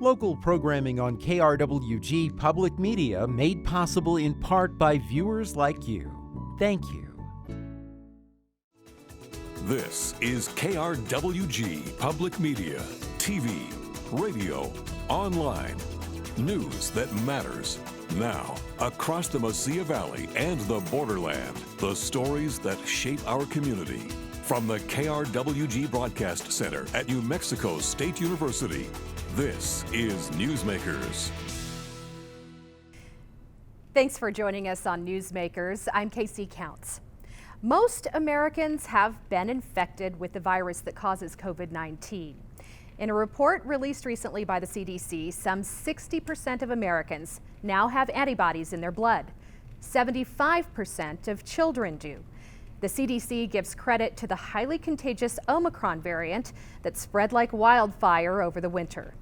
Local programming on KRWG Public Media made possible in part by viewers like you. Thank you. This is KRWG Public Media, TV, radio, online. News that matters. Now, across the Mesilla Valley and the borderland, the stories that shape our community. From the KRWG Broadcast Center at New Mexico State University, this is Newsmakers. Thanks for joining us on Newsmakers. I'm Casey Counts. Most Americans have been infected with the virus that causes COVID-19. In a report released recently by the CDC, some 60% of Americans now have antibodies in their blood. 75% of children do. The CDC gives credit to the highly contagious Omicron variant that spread like wildfire over the winter.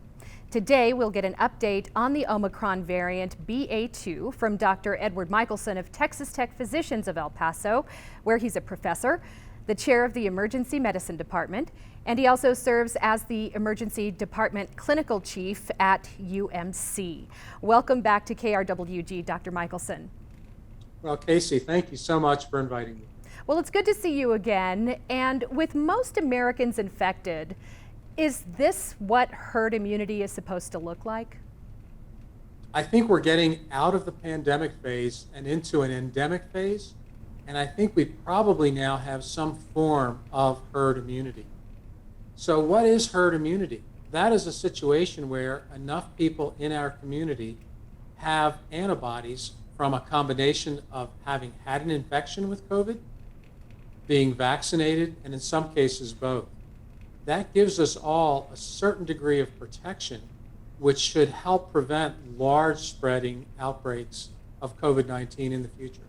Today, we'll get an update on the Omicron variant BA2 from Dr. Edward Michelson of Texas Tech Physicians of El Paso, where he's a professor, the chair of the Emergency Medicine Department, and he also serves as the Emergency Department Clinical Chief at UMC. Welcome back to KRWG, Dr. Michelson. Well, Casey, thank you so much for inviting me. Well, it's good to see you again. And with most Americans infected, is this what herd immunity is supposed to look like? I think we're getting out of the pandemic phase and into an endemic phase. And I think we probably now have some form of herd immunity. So what is herd immunity? That is a situation where enough people in our community have antibodies from a combination of having had an infection with COVID, being vaccinated, and in some cases both. That gives us all a certain degree of protection, which should help prevent large spreading outbreaks of COVID-19 in the future.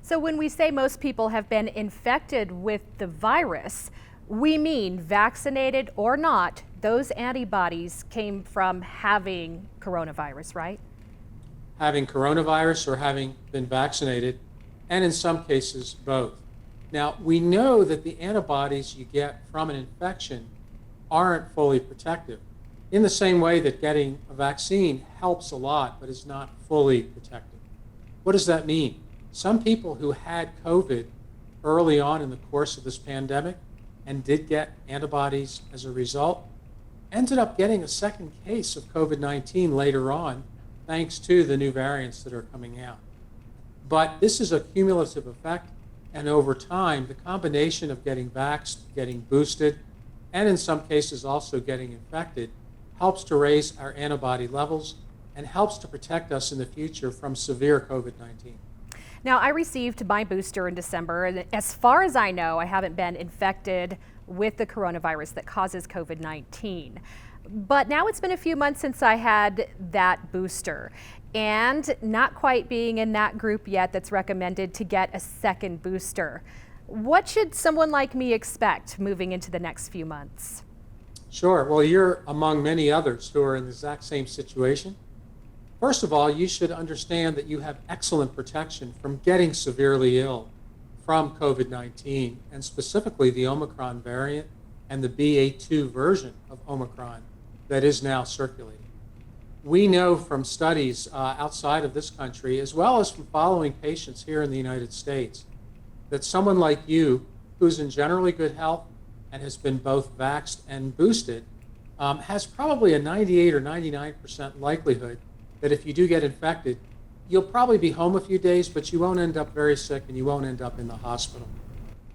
So when we say most people have been infected with the virus, we mean vaccinated or not, those antibodies came from having coronavirus, right? Having coronavirus or having been vaccinated, and in some cases, both. Now, we know that the antibodies you get from an infection aren't fully protective, in the same way that getting a vaccine helps a lot, but is not fully protective. What does that mean? Some people who had COVID early on in the course of this pandemic and did get antibodies as a result, ended up getting a second case of COVID-19 later on, thanks to the new variants that are coming out. But this is a cumulative effect, and over time, the combination of getting vaxxed, getting boosted, and in some cases also getting infected, helps to raise our antibody levels and helps to protect us in the future from severe COVID-19. Now, I received my booster in December, and as far as I know, I haven't been infected with the coronavirus that causes COVID-19. But now it's been a few months since I had that booster, and not quite being in that group yet that's recommended to get a second booster. What should someone like me expect moving into the next few months? Sure. Well, you're among many others who are in the exact same situation. First of all, you should understand that you have excellent protection from getting severely ill from COVID-19, and specifically the Omicron variant and the BA2 version of Omicron that is now circulating. We know from studies outside of this country, as well as from following patients here in the United States, that someone like you, who's in generally good health and has been both vaxxed and boosted, has probably a 98 or 99% likelihood that if you do get infected, you'll probably be home a few days, but you won't end up very sick and you won't end up in the hospital.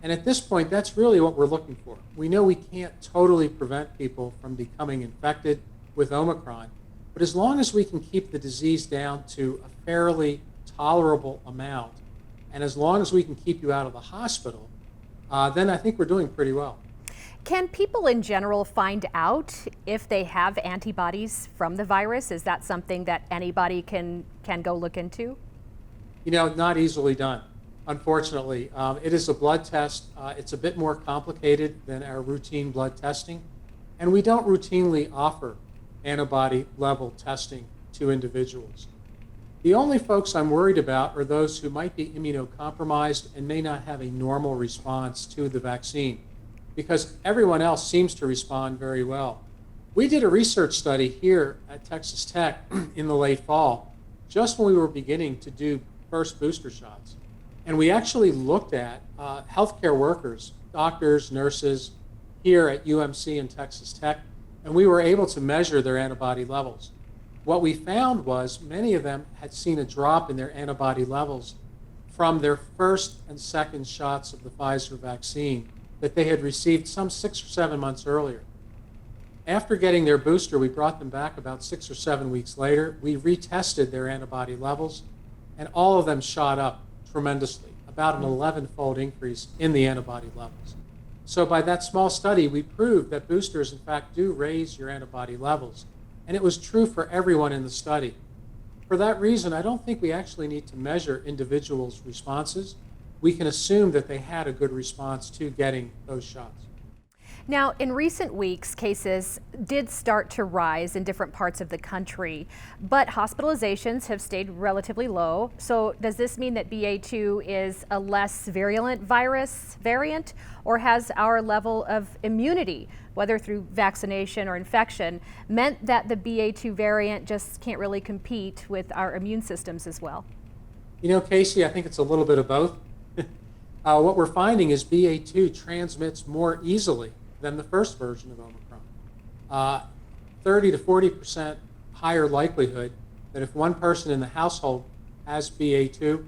And at this point, that's really what we're looking for. We know we can't totally prevent people from becoming infected with Omicron, but as long as we can keep the disease down to a fairly tolerable amount, and as long as we can keep you out of the hospital, then I think we're doing pretty well. Can people in general find out if they have antibodies from the virus? Is that something that anybody can go look into? You know, not easily done, unfortunately. It is a blood test. It's a bit more complicated than our routine blood testing, and we don't routinely offer antibody level testing to individuals. The only folks I'm worried about are those who might be immunocompromised and may not have a normal response to the vaccine, because everyone else seems to respond very well. We did a research study here at Texas Tech in the late fall, just when we were beginning to do first booster shots. And we actually looked at healthcare workers, doctors, nurses here at UMC and Texas Tech, and we were able to measure their antibody levels. What we found was many of them had seen a drop in their antibody levels from their first and second shots of the Pfizer vaccine that they had received some 6 or 7 months earlier. After getting their booster, we brought them back about 6 or 7 weeks later. We retested their antibody levels, and all of them shot up tremendously, about an 11-fold increase in the antibody levels. So by that small study, we proved that boosters, in fact, do raise your antibody levels. And it was true for everyone in the study. For that reason, I don't think we actually need to measure individuals' responses. We can assume that they had a good response to getting those shots. Now, in recent weeks, cases did start to rise in different parts of the country, but hospitalizations have stayed relatively low. So does this mean that BA2 is a less virulent virus variant, or has our level of immunity, whether through vaccination or infection, meant that the BA2 variant just can't really compete with our immune systems as well? You know, Casey, I think it's a little bit of both. What we're finding is BA2 transmits more easily than the first version of Omicron. 30 to 40% higher likelihood that if one person in the household has BA2,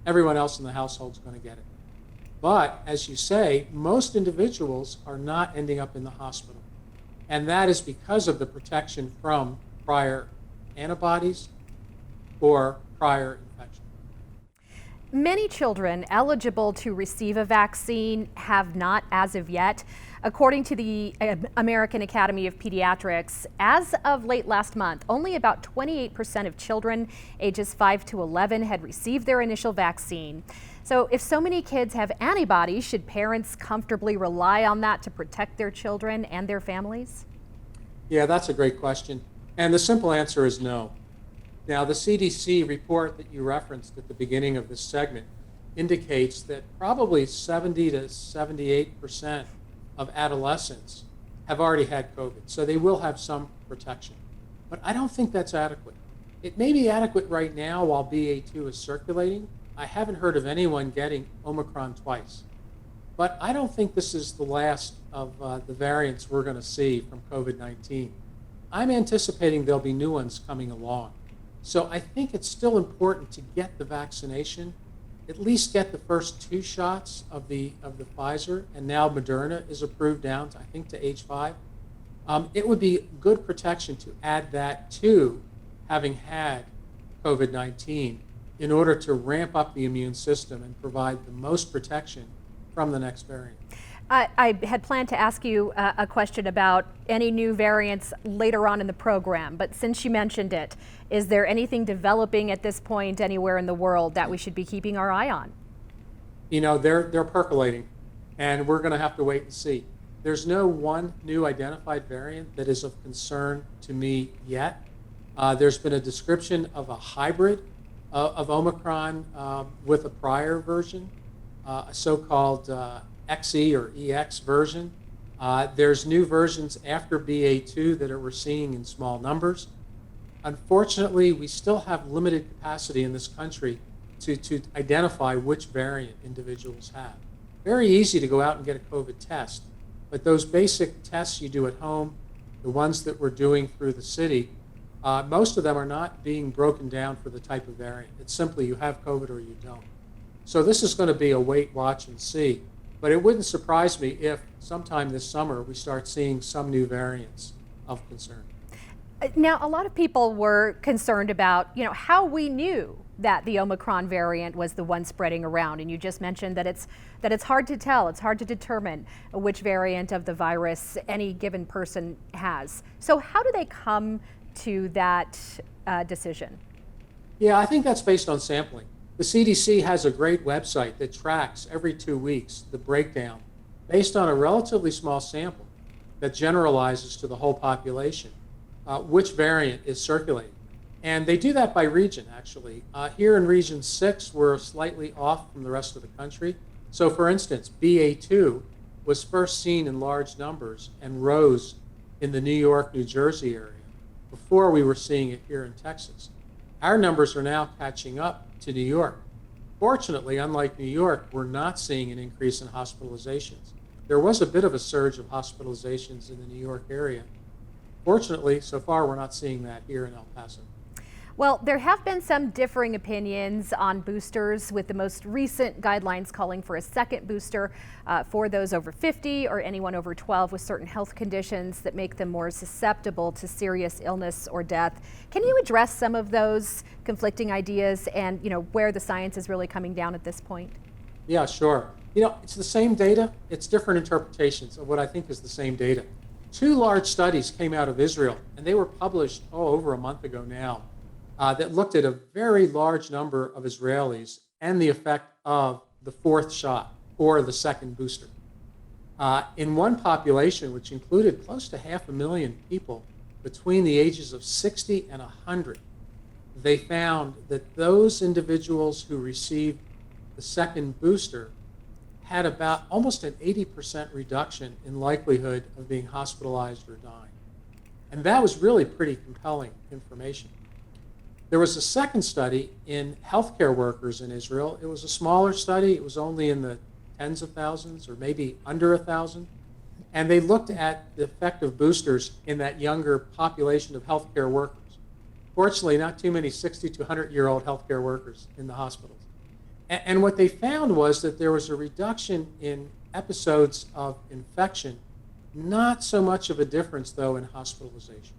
everyone else in the household is going to get it. But as you say, most individuals are not ending up in the hospital. And that is because of the protection from prior antibodies or prior infection. Many children eligible to receive a vaccine have not as of yet. According to the American Academy of Pediatrics, as of late last month, only about 28% of children ages 5 to 11 had received their initial vaccine. So if so many kids have antibodies, should parents comfortably rely on that to protect their children and their families? Yeah, that's a great question. And the simple answer is no. Now, the CDC report that you referenced at the beginning of this segment indicates that probably 70 to 78% of adolescents have already had COVID, so they will have some protection. But I don't think that's adequate. It may be adequate right now while BA2 is circulating. I haven't heard of anyone getting Omicron twice. But I don't think this is the last of the variants we're going to see from COVID-19. I'm anticipating there'll be new ones coming along. So I think it's still important to get the vaccination, at least get the first 2 shots of the Pfizer, and now Moderna is approved down to, I think, to age 5. It would be good protection to add that to having had COVID-19 in order to ramp up the immune system and provide the most protection from the next variant. I had planned to ask you a question about any new variants later on in the program, but since you mentioned it, is there anything developing at this point anywhere in the world that we should be keeping our eye on? You know, they're percolating, and we're going to have to wait and see. There's no one new identified variant that is of concern to me yet. There's been a description of a hybrid of Omicron with a prior version, a so-called XE or EX version. There's new versions after BA2 that we're seeing in small numbers. Unfortunately, we still have limited capacity in this country to identify which variant individuals have. Very easy to go out and get a COVID test, but those basic tests you do at home, the ones that we're doing through the city, most of them are not being broken down for the type of variant. It's simply you have COVID or you don't. So this is going to be a wait, watch, and see. But it wouldn't surprise me if sometime this summer we start seeing some new variants of concern. Now, a lot of people were concerned about, how we knew that the Omicron variant was the one spreading around, and you just mentioned that it's hard to tell, it's hard to determine which variant of the virus any given person has. So how do they come to that decision? Yeah, I think that's based on sampling. The CDC has a great website that tracks every 2 weeks the breakdown based on a relatively small sample that generalizes to the whole population, which variant is circulating. And they do that by region, actually. Here in Region 6, we're slightly off from the rest of the country. So for instance, BA2 was first seen in large numbers and rose in the New York, New Jersey area before we were seeing it here in Texas. Our numbers are now catching up to New York. Fortunately, unlike New York, we're not seeing an increase in hospitalizations. There was a bit of a surge of hospitalizations in the New York area. Fortunately, so far, we're not seeing that here in El Paso. Well, there have been some differing opinions on boosters, with the most recent guidelines calling for a second booster for those over 50 or anyone over 12 with certain health conditions that make them more susceptible to serious illness or death. Can you address some of those conflicting ideas and, where the science is really coming down at this point? Yeah, sure. It's the same data. It's different interpretations of what I think is the same data. Two large studies came out of Israel, and they were published over a month ago now. That looked at a very large number of Israelis and the effect of the fourth shot or the second booster. In one population, which included close to 500,000 people between the ages of 60 and 100, they found that those individuals who received the second booster had about almost an 80% reduction in likelihood of being hospitalized or dying. And that was really pretty compelling information. There was a second study in healthcare workers in Israel. It was a smaller study. It was only in the tens of thousands or maybe under 1,000. And they looked at the effect of boosters in that younger population of healthcare workers. Fortunately, not too many 60 to 100-year-old healthcare workers in the hospitals. And what they found was that there was a reduction in episodes of infection, not so much of a difference, though, in hospitalization.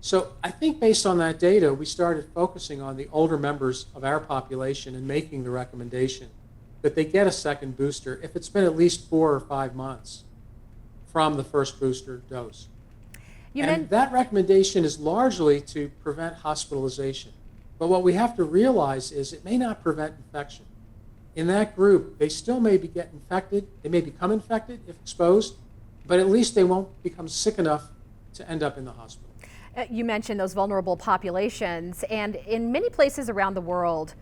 So I think based on that data, we started focusing on the older members of our population and making the recommendation that they get a second booster if it's been at least 4 or 5 months from the first booster dose. That recommendation is largely to prevent hospitalization. But what we have to realize is it may not prevent infection. In that group, they still may get infected. They may become infected if exposed, but at least they won't become sick enough to end up in the hospital. You mentioned those vulnerable populations, and in many places around the world,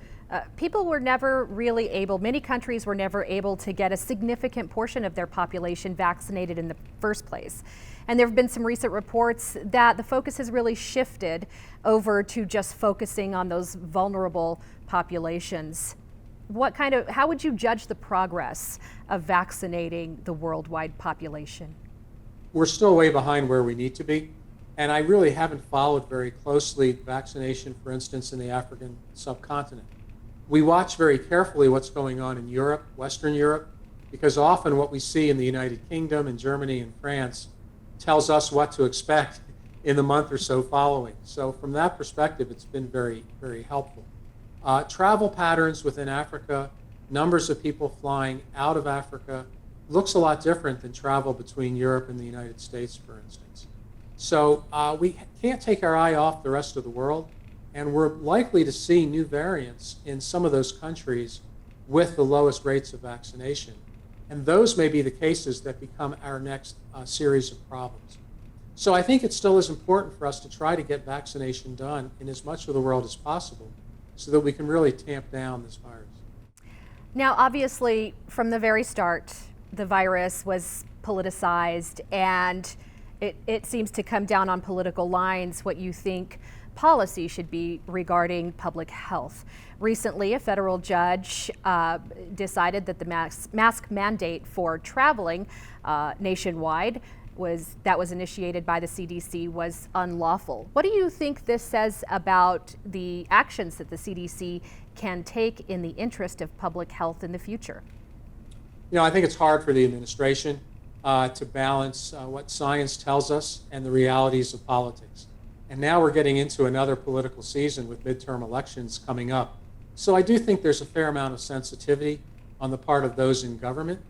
people were never really able, many countries were never able to get a significant portion of their population vaccinated in the first place. And there have been some recent reports that the focus has really shifted over to just focusing on those vulnerable populations. How would you judge the progress of vaccinating the worldwide population? We're still way behind where we need to be. And I really haven't followed very closely vaccination, for instance, in the African subcontinent. We watch very carefully what's going on in Europe, Western Europe, because often what we see in the United Kingdom and Germany and France tells us what to expect in the month or so following. So from that perspective, it's been very, very helpful. Travel patterns within Africa, numbers of people flying out of Africa, looks a lot different than travel between Europe and the United States, for instance. So we can't take our eye off the rest of the world, and we're likely to see new variants in some of those countries with the lowest rates of vaccination. And those may be the cases that become our next series of problems. So I think it still is important for us to try to get vaccination done in as much of the world as possible so that we can really tamp down this virus. Now, obviously, from the very start, the virus was politicized, and it seems to come down on political lines what you think policy should be regarding public health. Recently, a federal judge decided that the mask mandate for traveling nationwide that was initiated by the CDC was unlawful. What do you think this says about the actions that the CDC can take in the interest of public health in the future? I think it's hard for the administration to balance what science tells us and the realities of politics. And now we're getting into another political season with midterm elections coming up. So I do think there's a fair amount of sensitivity on the part of those in government,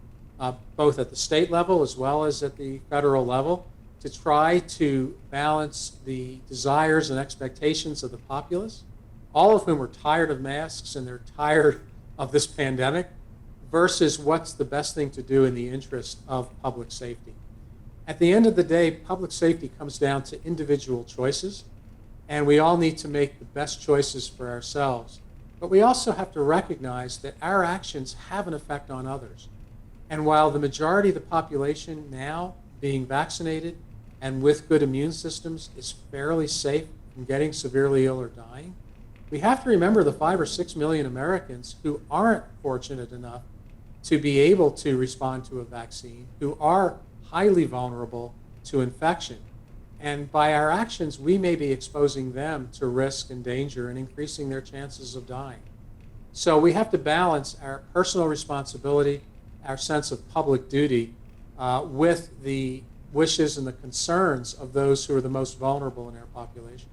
both at the state level as well as at the federal level, to try to balance the desires and expectations of the populace, all of whom are tired of masks and they're tired of this pandemic, versus what's the best thing to do in the interest of public safety. At the end of the day, public safety comes down to individual choices, and we all need to make the best choices for ourselves. But we also have to recognize that our actions have an effect on others. And while the majority of the population now being vaccinated and with good immune systems is fairly safe from getting severely ill or dying, we have to remember the 5 or 6 million Americans who aren't fortunate enough to be able to respond to a vaccine, who are highly vulnerable to infection. And by our actions, we may be exposing them to risk and danger and increasing their chances of dying. So we have to balance our personal responsibility, our sense of public duty, with the wishes and the concerns of those who are the most vulnerable in our population.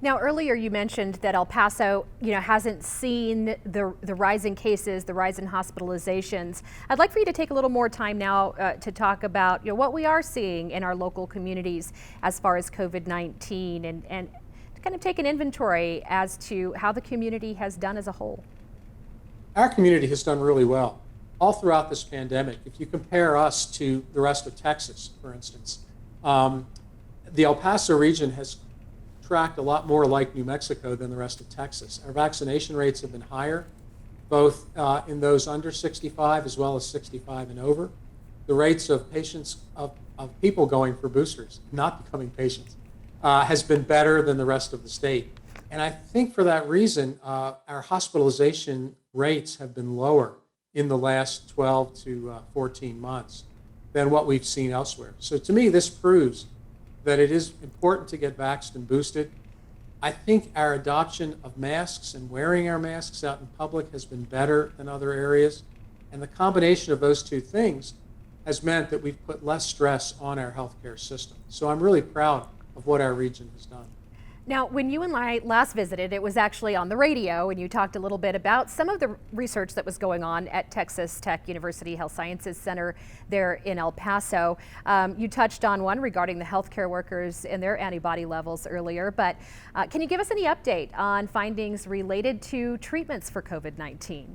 Now, earlier you mentioned that El Paso, hasn't seen the rise in cases, the rise in hospitalizations. I'd like for you to take a little more time now to talk about what we are seeing in our local communities as far as COVID-19 and to kind of take an inventory as to how the community has done as a whole. Our community has done really well all throughout this pandemic. If you compare us to the rest of Texas, for instance, the El Paso region has tracked a lot more like New Mexico than the rest of Texas. Our vaccination rates have been higher, both in those under 65 as well as 65 and over. The rates of patients, of people going for boosters, not becoming patients, has been better than the rest of the state. And I think for that reason, our hospitalization rates have been lower in the last 12 to 14 months than what we've seen elsewhere. So to me, this proves that it is important to get vaxxed and boosted. I think our adoption of masks and wearing our masks out in public has been better than other areas. And the combination of those two things has meant that we've put less stress on our healthcare system. So I'm really proud of what our region has done. Now, when you and I last visited, it was actually on the radio, and you talked a little bit about some of the research that was going on at Texas Tech University Health Sciences Center there in El Paso. You touched on one regarding the healthcare workers and their antibody levels earlier, but can you give us any update on findings related to treatments for COVID-19?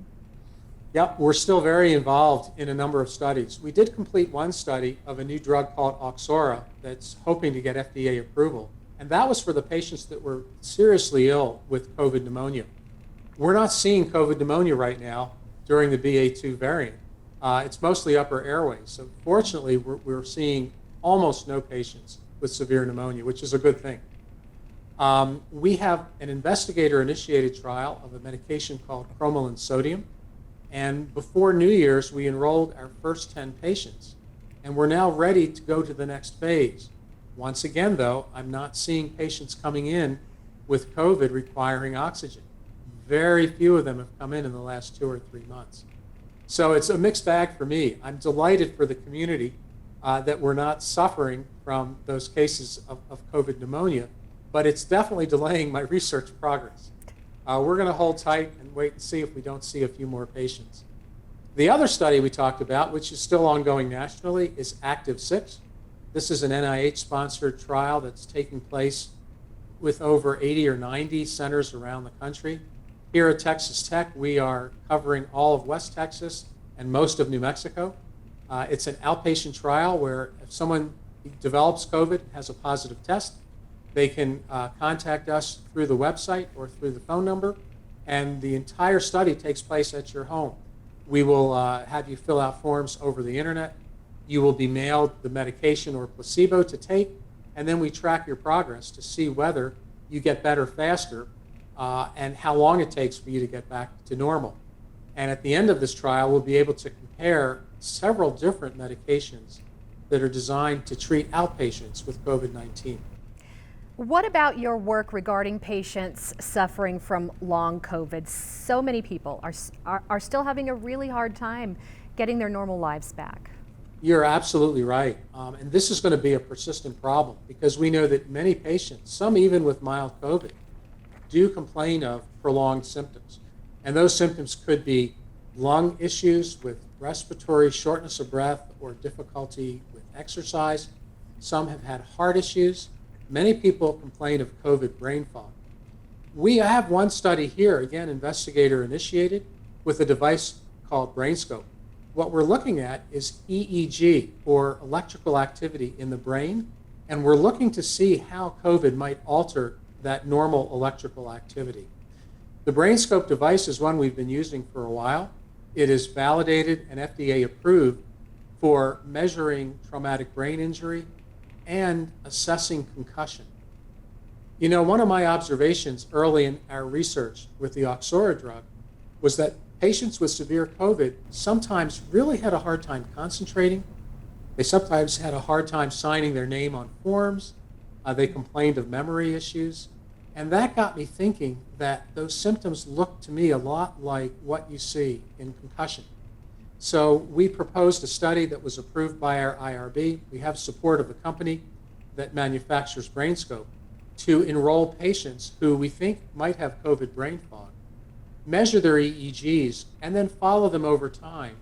Yep, we're still very involved in a number of studies. We did complete one study of a new drug called Oxora that's hoping to get FDA approval. And that was for the patients that were seriously ill with COVID pneumonia. We're not seeing COVID pneumonia right now during the BA2 variant. It's mostly upper airways. So fortunately, we're seeing almost no patients with severe pneumonia, which is a good thing. We have an investigator-initiated trial of a medication called cromolyn sodium. And before New Year's, we enrolled our first 10 patients. And we're now ready to go to the next phase. Once again, though, I'm not seeing patients coming in with COVID requiring oxygen. Very few of them have come in the last 2 or 3 months. So it's a mixed bag for me. I'm delighted for the community that we're not suffering from those cases of COVID pneumonia, but it's definitely delaying my research progress. We're going to hold tight and wait and see if we don't see a few more patients. The other study we talked about, which is still ongoing nationally, is Active 6. This is an NIH-sponsored trial that's taking place with over 80 or 90 centers around the country. Here at Texas Tech, we are covering all of West Texas and most of New Mexico. It's an outpatient trial where if someone develops COVID, has a positive test, they can contact us through the website or through the phone number, and the entire study takes place at your home. We will have you fill out forms over the internet. You will be mailed the medication or placebo to take, and then we track your progress to see whether you get better faster and how long it takes for you to get back to normal. And at the end of this trial, we'll be able to compare several different medications that are designed to treat outpatients with COVID-19. What about your work regarding patients suffering from long COVID? So many people are still having a really hard time getting their normal lives back. You're absolutely right. And this is going to be a persistent problem because we know that many patients, some even with mild COVID, do complain of prolonged symptoms. And those symptoms could be lung issues with respiratory shortness of breath or difficulty with exercise. Some have had heart issues. Many people complain of COVID brain fog. We have one study here, again, investigator initiated, with a device called BrainScope. What we're looking at is EEG, or electrical activity in the brain, and we're looking to see how COVID might alter that normal electrical activity. The BrainScope device is one we've been using for a while. It is validated and FDA approved for measuring traumatic brain injury, and assessing concussion. You know, one of my observations early in our research with the Oxora drug was that patients with severe COVID sometimes really had a hard time concentrating. They sometimes had a hard time signing their name on forms. They complained of memory issues. And that got me thinking that those symptoms looked to me a lot like what you see in concussion. So we proposed a study that was approved by our IRB. We have support of the company that manufactures BrainScope to enroll patients who we think might have COVID brain fog, measure their EEGs, and then follow them over time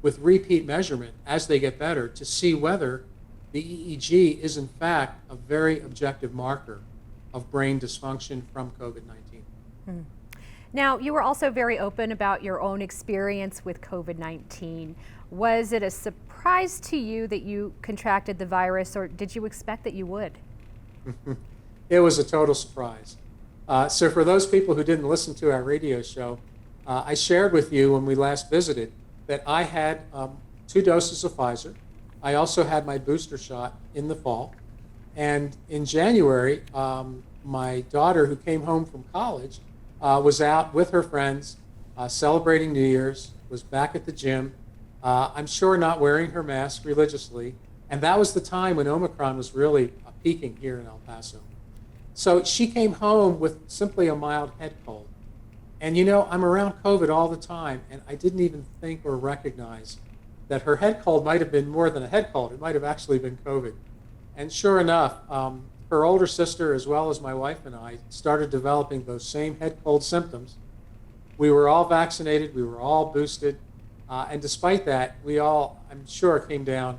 with repeat measurement as they get better to see whether the EEG is in fact a very objective marker of brain dysfunction from COVID-19. Now, you were also very open about your own experience with COVID-19. Was it a surprise to you that you contracted the virus, or did you expect that you would? It was a total surprise. So for those people who didn't listen to our radio show, I shared with you when we last visited that I had 2 doses of Pfizer. I also had my booster shot in the fall. And in January, my daughter, who came home from college, was out with her friends celebrating New Year's, was back at the gym, I'm sure not wearing her mask religiously. And that was the time when Omicron was really peaking here in El Paso. So she came home with simply a mild head cold. And you know, I'm around COVID all the time, and I didn't even think or recognize that her head cold might have been more than a head cold. It might have actually been COVID. And sure enough, her older sister, as well as my wife and I, started developing those same head cold symptoms. We were all vaccinated, we were all boosted, and despite that, we all, I'm sure, came down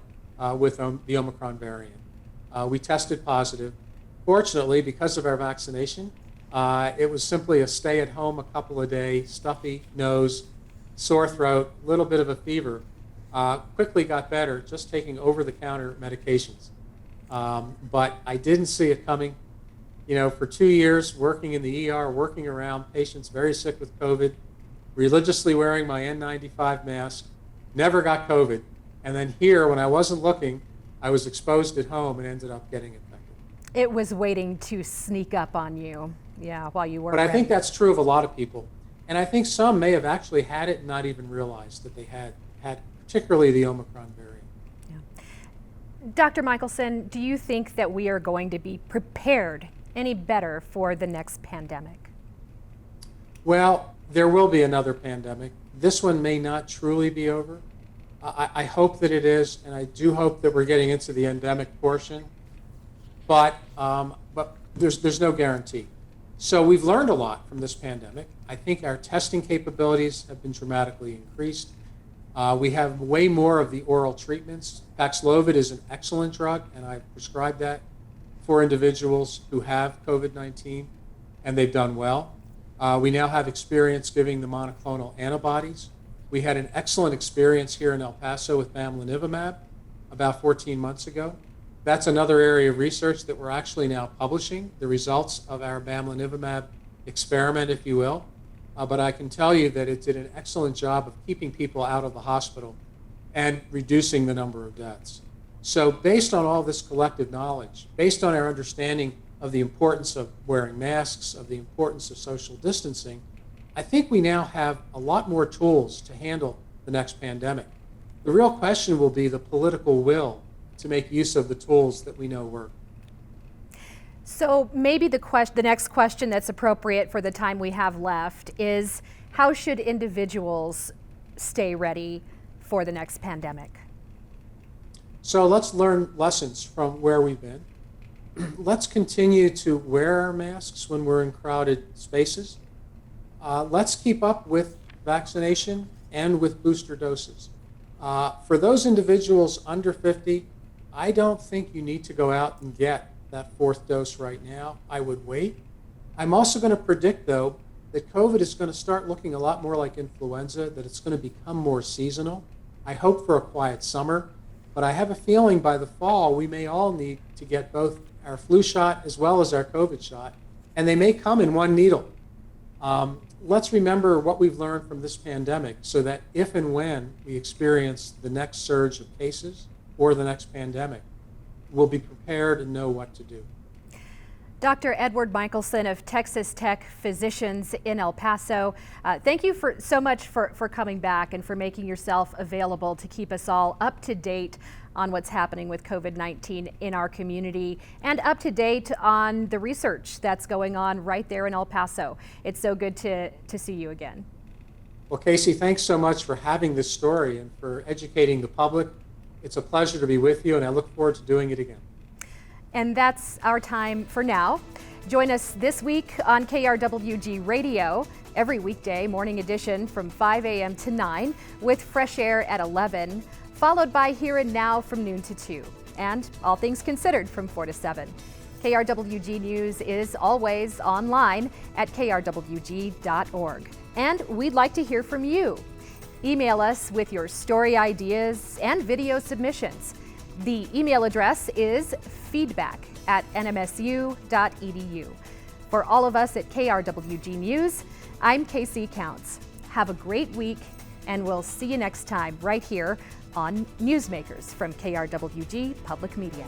with the Omicron variant. We tested positive. Fortunately, because of our vaccination, it was simply a stay at home a couple of days, stuffy nose, sore throat, a little bit of a fever. Quickly got better just taking over-the-counter medications. But I didn't see it coming. You know, for 2 years working in the ER, working around patients very sick with COVID, religiously wearing my N95 mask, never got COVID. And then here, when I wasn't looking, I was exposed at home and ended up getting infected. It was waiting to sneak up on you, yeah, while you were But I think that's true of a lot of people. And I think some may have actually had it and not even realized that they had particularly the Omicron variant. Yeah. Dr. Michelson, do you think that we are going to be prepared any better for the next pandemic? Well, there will be another pandemic. This one may not truly be over. I hope that it is, and I do hope that we're getting into the endemic portion. But there's no guarantee. So we've learned a lot from this pandemic. I think our testing capabilities have been dramatically increased. We have way more of the oral treatments. Paxlovid is an excellent drug, and I've prescribed that for individuals who have COVID-19, and they've done well. We now have experience giving the monoclonal antibodies. We had an excellent experience here in El Paso with bamlanivimab about 14 months ago. That's another area of research that we're actually now publishing, the results of our bamlanivimab experiment, if you will. But I can tell you that it did an excellent job of keeping people out of the hospital and reducing the number of deaths. So based on all this collective knowledge, based on our understanding of the importance of wearing masks, of the importance of social distancing, I think we now have a lot more tools to handle the next pandemic. The real question will be the political will to make use of the tools that we know work. So maybe the next question that's appropriate for the time we have left is, how should individuals stay ready for the next pandemic? So let's learn lessons from where we've been. Let's continue to wear our masks when we're in crowded spaces. Let's keep up with vaccination and with booster doses. For those individuals under 50, I don't think you need to go out and get that 4th dose right now. I would wait. I'm also going to predict, though, that COVID is going to start looking a lot more like influenza, that it's going to become more seasonal. I hope for a quiet summer, but I have a feeling by the fall we may all need to get both our flu shot as well as our COVID shot, and they may come in one needle. Let's remember what we've learned from this pandemic so that if and when we experience the next surge of cases or the next pandemic, will be prepared and know what to do. Dr. Edward Michelson of Texas Tech Physicians in El Paso, thank you so much for coming back and for making yourself available to keep us all up to date on what's happening with COVID-19 in our community and up to date on the research that's going on right there in El Paso. It's so good to see you again. Well, Casey, thanks so much for having this story and for educating the public. It's a pleasure to be with you, and I look forward to doing it again. And that's our time for now. Join us this week on KRWG Radio, every weekday morning edition from 5 a.m. to 9 with Fresh Air at 11, followed by Here and Now from noon to 2, and All Things Considered from 4 to 7. KRWG News is always online at krwg.org. And we'd like to hear from you. Email us with your story ideas and video submissions. The email address is feedback@nmsu.edu. For all of us at KRWG News, I'm Casey Counts. Have a great week, and we'll see you next time right here on Newsmakers from KRWG Public Media.